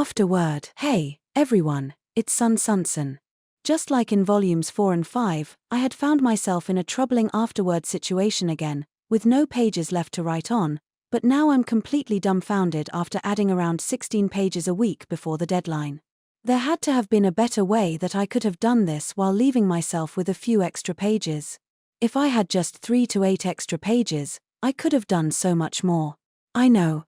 Afterword. Hey, everyone, it's Sun. Just like in volumes 4 and 5, I had found myself in a troubling afterword situation again, with no pages left to write on, but now I'm completely dumbfounded after adding around 16 pages a week before the deadline. There had to have been a better way that I could have done this while leaving myself with a few extra pages. If I had just 3 to 8 extra pages, I could have done so much more. I know.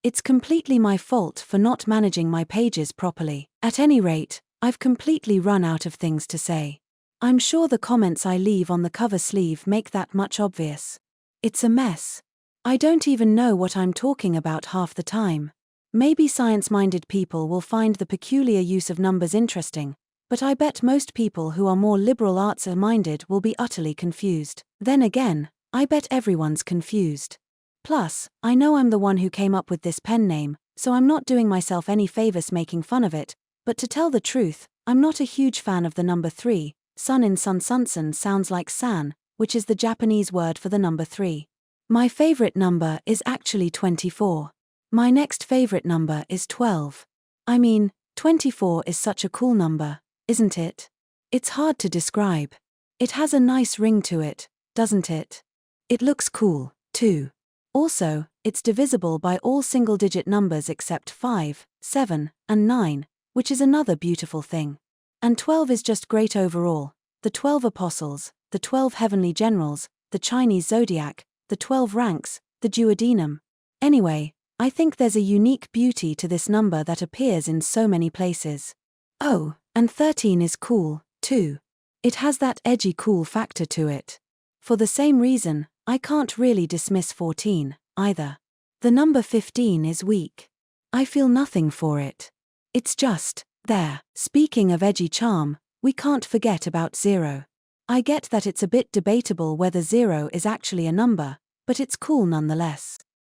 It's completely my fault for not managing my pages properly. At any rate, I've completely run out of things to say. I'm sure the comments I leave on the cover sleeve make that much obvious. It's a mess. I don't even know what I'm talking about half the time. Maybe science-minded people will find the peculiar use of numbers interesting, but I bet most people who are more liberal arts-minded will be utterly confused. Then again, I bet everyone's confused. Plus, I know I'm the one who came up with this pen name, so I'm not doing myself any favors making fun of it, but to tell the truth, I'm not a huge fan of the number 3. Sun in Sunsun sounds like san, which is the Japanese word for the number 3. My favorite number is actually 24. My next favorite number is 12. I mean, 24 is such a cool number, isn't it? It's hard to describe. It has a nice ring to it, doesn't it? It looks cool, too. Also, it's divisible by all single-digit numbers except 5, 7, and 9, which is another beautiful thing. And 12 is just great overall. The 12 apostles, the 12 heavenly generals, the Chinese zodiac, the 12 ranks, the duodenum. Anyway, I think there's a unique beauty to this number that appears in so many places. Oh, and 13 is cool, too. It has that edgy cool factor to it. For the same reason, I can't really dismiss 14, either. The number 15 is weak. I feel nothing for it. It's just there. Speaking of edgy charm, we can't forget about 0. I get that it's a bit debatable whether 0 is actually a number, but it's cool nonetheless.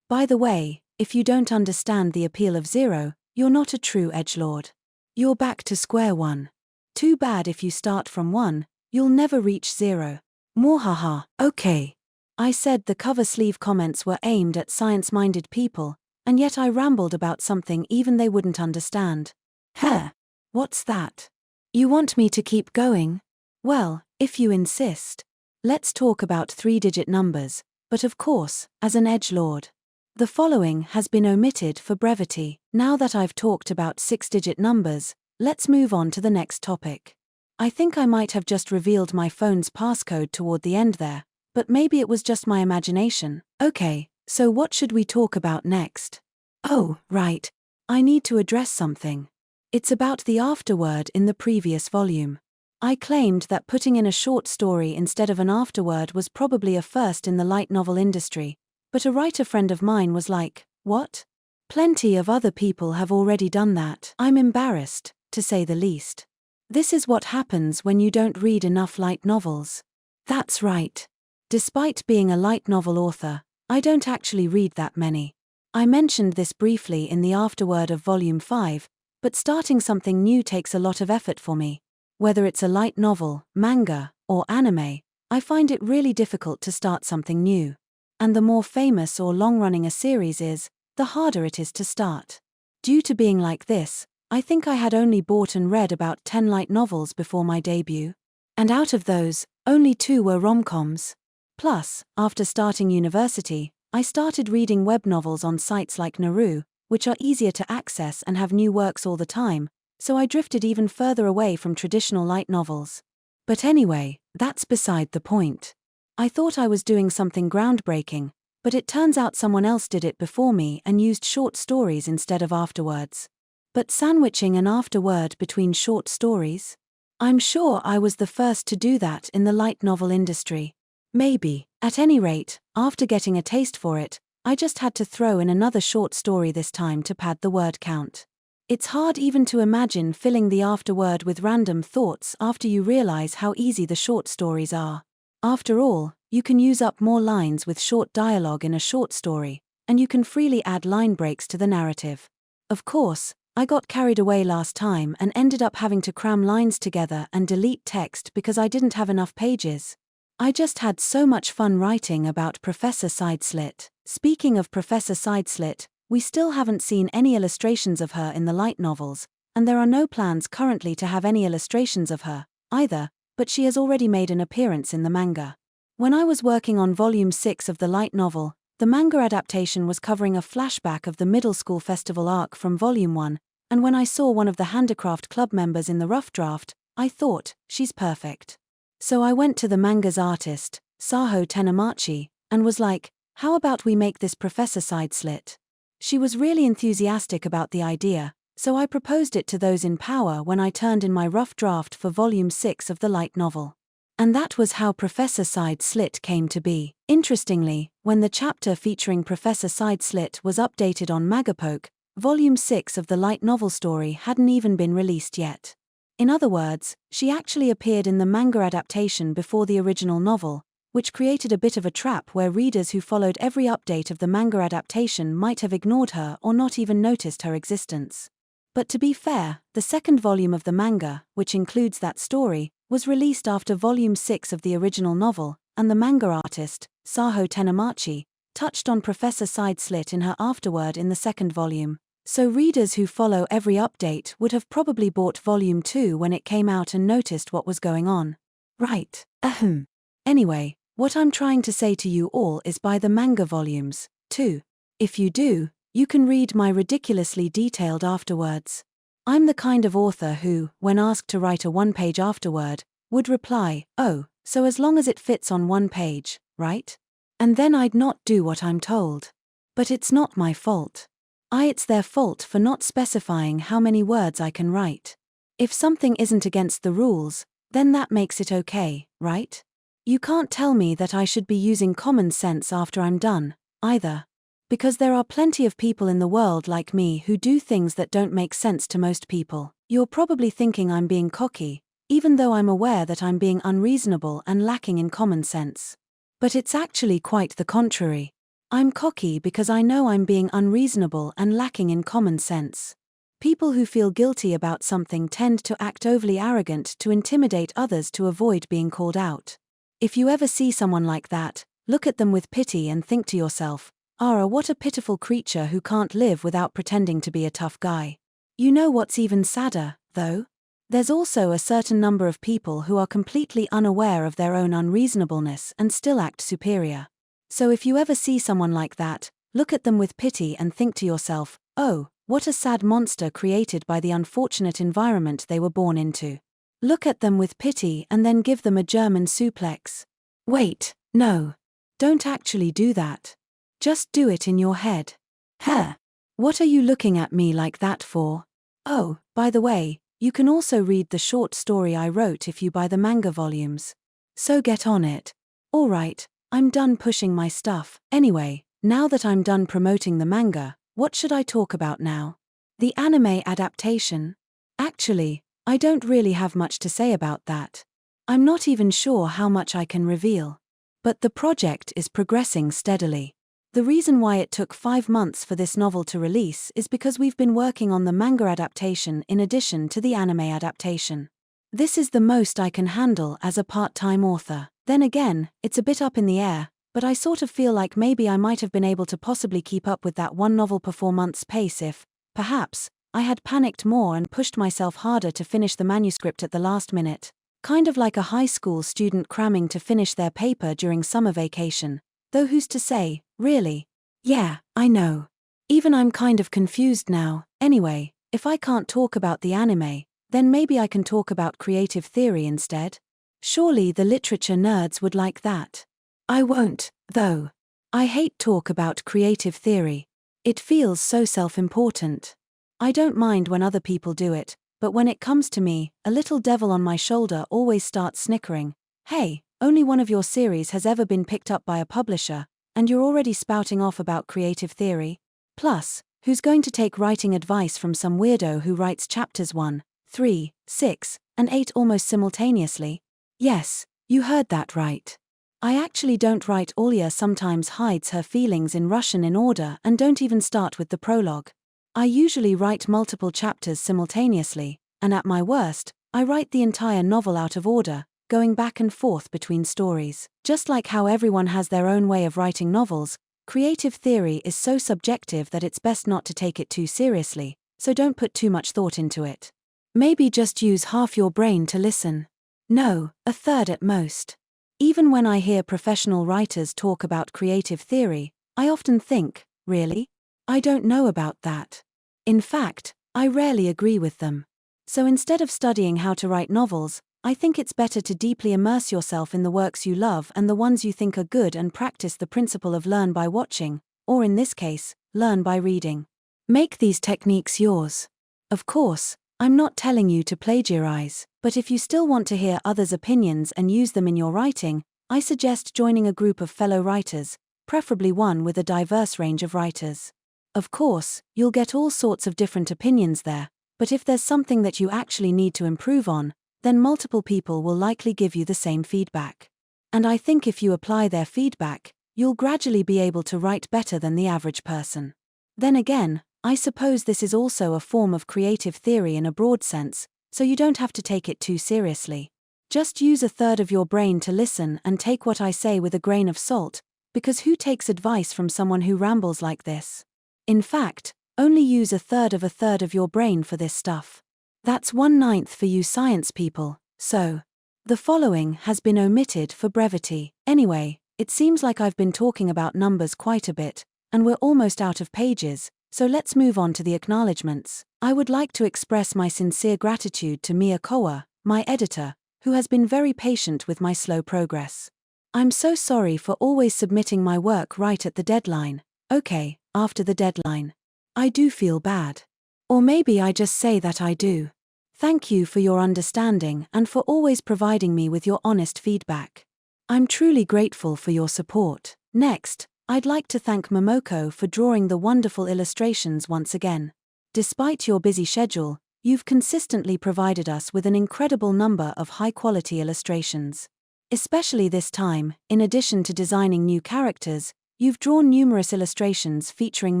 By the way, if you don't understand the appeal of 0, you're not a true edgelord. You're back to square one. Too bad if you start from 1, you'll never reach 0. Mwahaha. Okay. I said the cover sleeve comments were aimed at science-minded people, and yet I rambled about something even they wouldn't understand. Heh. What's that? You want me to keep going? Well, if you insist. Let's talk about 3-digit numbers, but of course, as an edgelord. The following has been omitted for brevity. Now that I've talked about 6-digit numbers, let's move on to the next topic. I think I might have just revealed my phone's passcode toward the end there, but maybe it was just my imagination. Okay, so what should we talk about next? Oh, right. I need to address something. It's about the afterword in the previous volume. I claimed that putting in a short story instead of an afterword was probably a first in the light novel industry, but a writer friend of mine was like, "What? Plenty of other people have already done that." I'm embarrassed, to say the least. This is what happens when you don't read enough light novels. That's right. Despite being a light novel author, I don't actually read that many. I mentioned this briefly in the afterword of Volume 5, but starting something new takes a lot of effort for me. Whether it's a light novel, manga, or anime, I find it really difficult to start something new. And the more famous or long-running a series is, the harder it is to start. Due to being like this, I think I had only bought and read about 10 light novels before my debut. And out of those, only 2 were rom-coms. Plus, after starting university, I started reading web novels on sites like Naru, which are easier to access and have new works all the time, so I drifted even further away from traditional light novels. But anyway, that's beside the point. I thought I was doing something groundbreaking, but it turns out someone else did it before me and used short stories instead of afterwords. But sandwiching an afterword between short stories? I'm sure I was the first to do that in the light novel industry. Maybe. At any rate, after getting a taste for it, I just had to throw in another short story this time to pad the word count. It's hard even to imagine filling the afterword with random thoughts after you realize how easy the short stories are. After all, you can use up more lines with short dialogue in a short story, and you can freely add line breaks to the narrative. Of course, I got carried away last time and ended up having to cram lines together and delete text because I didn't have enough pages. I just had so much fun writing about Professor Sideslit. Speaking of Professor Sideslit, We still haven't seen any illustrations of her in the light novels, and there are no plans currently to have any illustrations of her, either, but she has already made an appearance in the manga. When I was working on Volume 6 of the light novel, the manga adaptation was covering a flashback of the middle school festival arc from Volume 1, and when I saw one of the handicraft club members in the rough draft, I thought, she's perfect. So I went to the manga's artist, Saho Tenamachi, and was like, how about we make this Professor side slit? She was really enthusiastic about the idea, so I proposed it to those in power when I turned in my rough draft for Volume 6 of the light novel. And that was how Professor Side Slit came to be. Interestingly, when the chapter featuring Professor Side Slit was updated on Magapoke, Volume 6 of the light novel story hadn't even been released yet. In other words, she actually appeared in the manga adaptation before the original novel, which created a bit of a trap where readers who followed every update of the manga adaptation might have ignored her or not even noticed her existence. But to be fair, the second volume of the manga, which includes that story, was released after Volume 6 of the original novel, and the manga artist, Saho Tenamachi, touched on Professor Side Slit in her Afterword in the second volume, so readers who follow every update would have probably bought Volume 2 when it came out and noticed what was going on. Right, ahem. Anyway, what I'm trying to say to you all is buy the manga volumes, too. If you do, you can read my ridiculously detailed afterwords. I'm the kind of author who, when asked to write a one-page afterword, would reply, oh, so as long as it fits on one page, right? And then I'd not do what I'm told. But it's not my fault. It's their fault for not specifying how many words I can write. If something isn't against the rules, then that makes it okay, right? You can't tell me that I should be using common sense after I'm done, either. Because there are plenty of people in the world like me who do things that don't make sense to most people. You're probably thinking I'm being cocky, even though I'm aware that I'm being unreasonable and lacking in common sense. But it's actually quite the contrary. I'm cocky because I know I'm being unreasonable and lacking in common sense. People who feel guilty about something tend to act overly arrogant to intimidate others to avoid being called out. If you ever see someone like that, look at them with pity and think to yourself, Aarya, what a pitiful creature who can't live without pretending to be a tough guy. You know what's even sadder, though? There's also a certain number of people who are completely unaware of their own unreasonableness and still act superior. So if you ever see someone like that, look at them with pity and think to yourself, oh, what a sad monster created by the unfortunate environment they were born into. Look at them with pity and then give them a German suplex. Wait, no. Don't actually do that. Just do it in your head. Huh. What are you looking at me like that for? Oh, by the way, you can also read the short story I wrote if you buy the manga volumes. So get on it. Alright, I'm done pushing my stuff. Anyway, now that I'm done promoting the manga, what should I talk about now? The anime adaptation? Actually, I don't really have much to say about that. I'm not even sure how much I can reveal. But the project is progressing steadily. The reason why it took 5 months for this novel to release is because we've been working on the manga adaptation in addition to the anime adaptation. This is the most I can handle as a part-time author. Then again, it's a bit up in the air, but I sort of feel like maybe I might have been able to possibly keep up with that one novel per 4 months pace if, perhaps, I had panicked more and pushed myself harder to finish the manuscript at the last minute. Kind of like a high school student cramming to finish their paper during summer vacation. Though who's to say, really? Yeah, I know. Even I'm kind of confused now. Anyway, if I can't talk about the anime, then maybe I can talk about creative theory instead? Surely the literature nerds would like that. I won't, though. I hate talk about creative theory. It feels so self-important. I don't mind when other people do it, but when it comes to me, a little devil on my shoulder always starts snickering. Hey, only one of your series has ever been picked up by a publisher, and you're already spouting off about creative theory? Plus, who's going to take writing advice from some weirdo who writes chapters 1, 3, 6, and 8 almost simultaneously? Yes, you heard that right. I actually don't write. Alya sometimes hides her feelings in Russian in order and don't even start with the prologue. I usually write multiple chapters simultaneously, and at my worst, I write the entire novel out of order, going back and forth between stories. Just like how everyone has their own way of writing novels, Creative theory is so subjective that it's best not to take it too seriously, so don't put too much thought into it. Maybe just use half your brain to listen. No, a third at most. Even when I hear professional writers talk about creative theory, I often think, really? I don't know about that. In fact, I rarely agree with them. So instead of studying how to write novels, I think it's better to deeply immerse yourself in the works you love and the ones you think are good and practice the principle of learn by watching, or in this case, learn by reading. Make these techniques yours. Of course, I'm not telling you to plagiarize, but if you still want to hear others' opinions and use them in your writing, I suggest joining a group of fellow writers, preferably one with a diverse range of writers. Of course, you'll get all sorts of different opinions there, but if there's something that you actually need to improve on, then multiple people will likely give you the same feedback. And I think if you apply their feedback, you'll gradually be able to write better than the average person. Then again, I suppose this is also a form of creative theory in a broad sense, so you don't have to take it too seriously. Just use a third of your brain to listen and take what I say with a grain of salt, because who takes advice from someone who rambles like this? In fact, only use a third of your brain for this stuff. That's 1/9 for you science people, so. The following has been omitted for brevity. Anyway, it seems like I've been talking about numbers quite a bit, and we're almost out of pages, so let's move on to the acknowledgements. I would like to express my sincere gratitude to Mia Kowa, my editor, who has been very patient with my slow progress. I'm so sorry for always submitting my work right at the deadline. Okay, after the deadline. I do feel bad. Or maybe I just say that I do. Thank you for your understanding and for always providing me with your honest feedback. I'm truly grateful for your support. Next, I'd like to thank Momoko for drawing the wonderful illustrations once again. Despite your busy schedule, you've consistently provided us with an incredible number of high-quality illustrations. Especially this time, in addition to designing new characters, you've drawn numerous illustrations featuring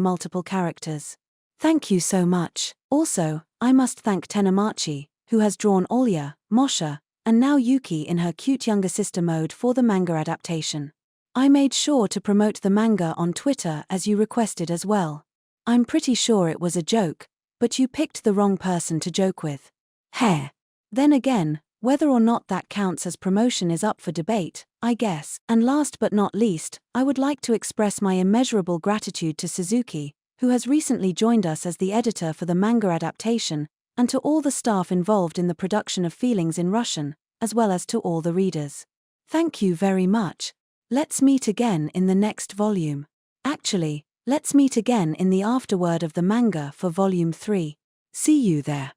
multiple characters. Thank you so much. Also, I must thank Tenamachi, who has drawn Alya, Mosha, and now Yuki in her cute younger sister mode for the manga adaptation. I made sure to promote the manga on Twitter as you requested as well. I'm pretty sure it was a joke, but you picked the wrong person to joke with. Heh. Then again, whether or not that counts as promotion is up for debate, I guess. And last but not least, I would like to express my immeasurable gratitude to Suzuki, who has recently joined us as the editor for the manga adaptation, and to all the staff involved in the production of Feelings in Russian, as well as to all the readers. Thank you very much. Let's meet again in the next volume. Actually, let's meet again in the afterword of the manga for Volume 3. See you there.